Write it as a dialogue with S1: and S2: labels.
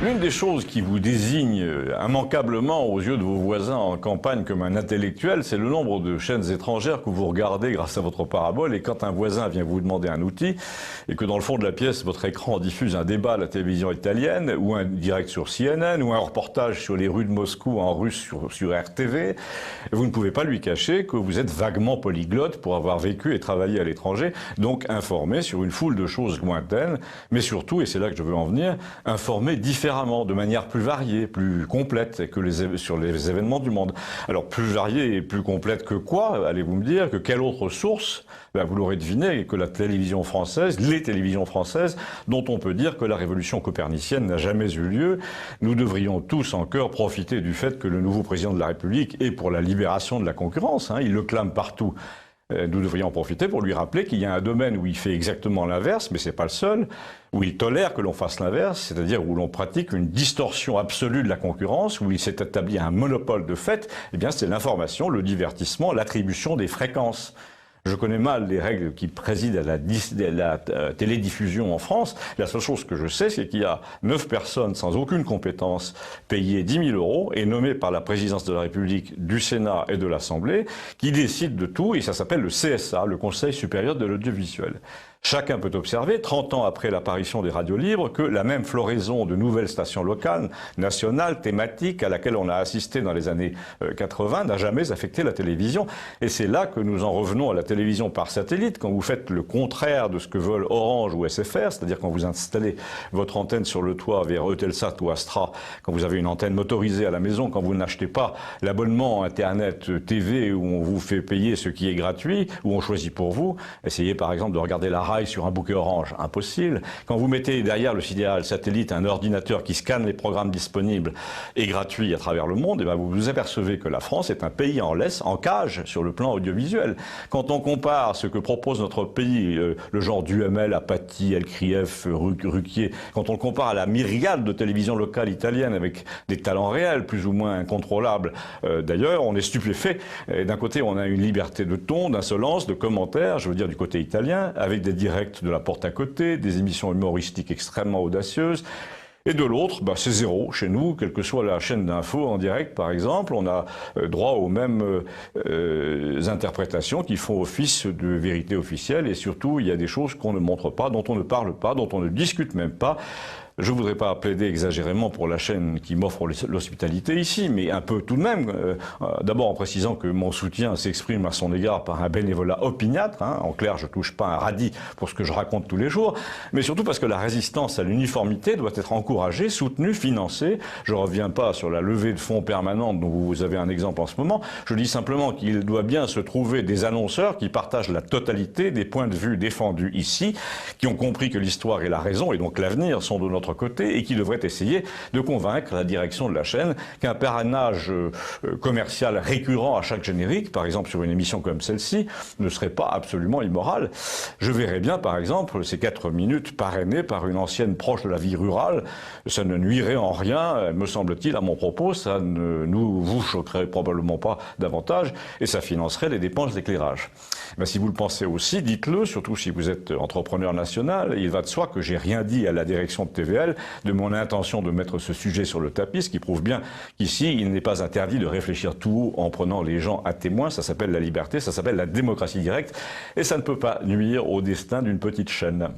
S1: L'une des choses qui vous désigne immanquablement aux yeux de vos voisins en campagne comme un intellectuel, c'est le nombre de chaînes étrangères que vous regardez grâce à votre parabole. Et quand un voisin vient vous demander un outil et que dans le fond de la pièce, votre écran diffuse un débat à la télévision italienne ou un direct sur CNN ou un reportage sur les rues de Moscou en russe sur RTV, vous ne pouvez pas lui cacher que vous êtes vaguement polyglotte pour avoir vécu et travaillé à l'étranger, donc informé sur une foule de choses lointaines, mais surtout, et c'est là que je veux en venir, informé différemment, de manière plus variée, plus complète sur les événements du monde. Alors plus variée et plus complète que quoi, allez-vous me dire, que quelle autre source? Ben, vous l'aurez deviné, que la télévision française, les télévisions françaises, dont on peut dire que la révolution copernicienne n'a jamais eu lieu. Nous devrions tous en cœur profiter du fait que le nouveau président de la République est pour la libération de la concurrence, il le clame partout. Nous devrions en profiter pour lui rappeler qu'il y a un domaine où il fait exactement l'inverse, mais c'est pas le seul, où il tolère que l'on fasse l'inverse, c'est-à-dire où l'on pratique une distorsion absolue de la concurrence, où il s'est établi un monopole de fait. Eh bien, c'est l'information, le divertissement, l'attribution des fréquences. Je connais mal les règles qui président à la télédiffusion en France. La seule chose que je sais, c'est qu'il y a 9 personnes sans aucune compétence payées 10 000 € et nommées par la présidence de la République, du Sénat et de l'Assemblée, qui décident de tout, et ça s'appelle le CSA, le Conseil supérieur de l'audiovisuel. Chacun peut observer, 30 ans après l'apparition des radios libres, que la même floraison de nouvelles stations locales, nationales, thématiques, à laquelle on a assisté dans les années 80, n'a jamais affecté la télévision. Et c'est là que nous en revenons à la télévision par satellite, quand vous faites le contraire de ce que veulent Orange ou SFR, c'est-à-dire quand vous installez votre antenne sur le toit vers Eutelsat ou Astra, quand vous avez une antenne motorisée à la maison, quand vous n'achetez pas l'abonnement Internet TV où on vous fait payer ce qui est gratuit, où on choisit pour vous, essayez par exemple de regarder la sur un bouquet Orange, impossible. Quand vous mettez derrière le sidéral satellite un ordinateur qui scanne les programmes disponibles et gratuits à travers le monde, et bien vous vous apercevez que la France est un pays en laisse, en cage sur le plan audiovisuel. Quand on compare ce que propose notre pays, le genre d'UML, Apathy, Elkrieff, Ruquier, quand on le compare à la myriade de télévisions locales italiennes avec des talents réels, plus ou moins incontrôlables, d'ailleurs, on est stupéfait. D'un côté, on a une liberté de ton, d'insolence, de commentaires, je veux dire du côté italien, avec des directs de la porte à côté, des émissions humoristiques extrêmement audacieuses. Et de l'autre, c'est zéro chez nous, quelle que soit la chaîne d'info en direct par exemple, on a droit aux mêmes interprétations qui font office de vérité officielle, et surtout il y a des choses qu'on ne montre pas, dont on ne parle pas, dont on ne discute même pas. Je ne voudrais pas plaider exagérément pour la chaîne qui m'offre l'hospitalité ici, mais un peu tout de même. D'abord en précisant que mon soutien s'exprime à son égard par un bénévolat opiniâtre. En clair, je touche pas un radis pour ce que je raconte tous les jours, mais surtout parce que la résistance à l'uniformité doit être encouragée, soutenue, financée. Je ne reviens pas sur la levée de fonds permanente dont vous avez un exemple en ce moment. Je dis simplement qu'il doit bien se trouver des annonceurs qui partagent la totalité des points de vue défendus ici, qui ont compris que l'histoire et la raison, et donc l'avenir, sont de notre côté, et qui devrait essayer de convaincre la direction de la chaîne qu'un parrainage commercial récurrent à chaque générique, par exemple sur une émission comme celle-ci, ne serait pas absolument immoral. Je verrais bien, par exemple, ces 4 minutes parrainées par une ancienne proche de la vie rurale. Ça ne nuirait en rien, me semble-t-il, à mon propos. Ça ne vous choquerait probablement pas davantage, et ça financerait les dépenses d'éclairage. Si vous le pensez aussi, dites-le, surtout si vous êtes entrepreneur national. Il va de soi que j'ai rien dit à la direction de TVL de mon intention de mettre ce sujet sur le tapis, ce qui prouve bien qu'ici, il n'est pas interdit de réfléchir tout haut en prenant les gens à témoin. Ça s'appelle la liberté, ça s'appelle la démocratie directe, et ça ne peut pas nuire au destin d'une petite chaîne.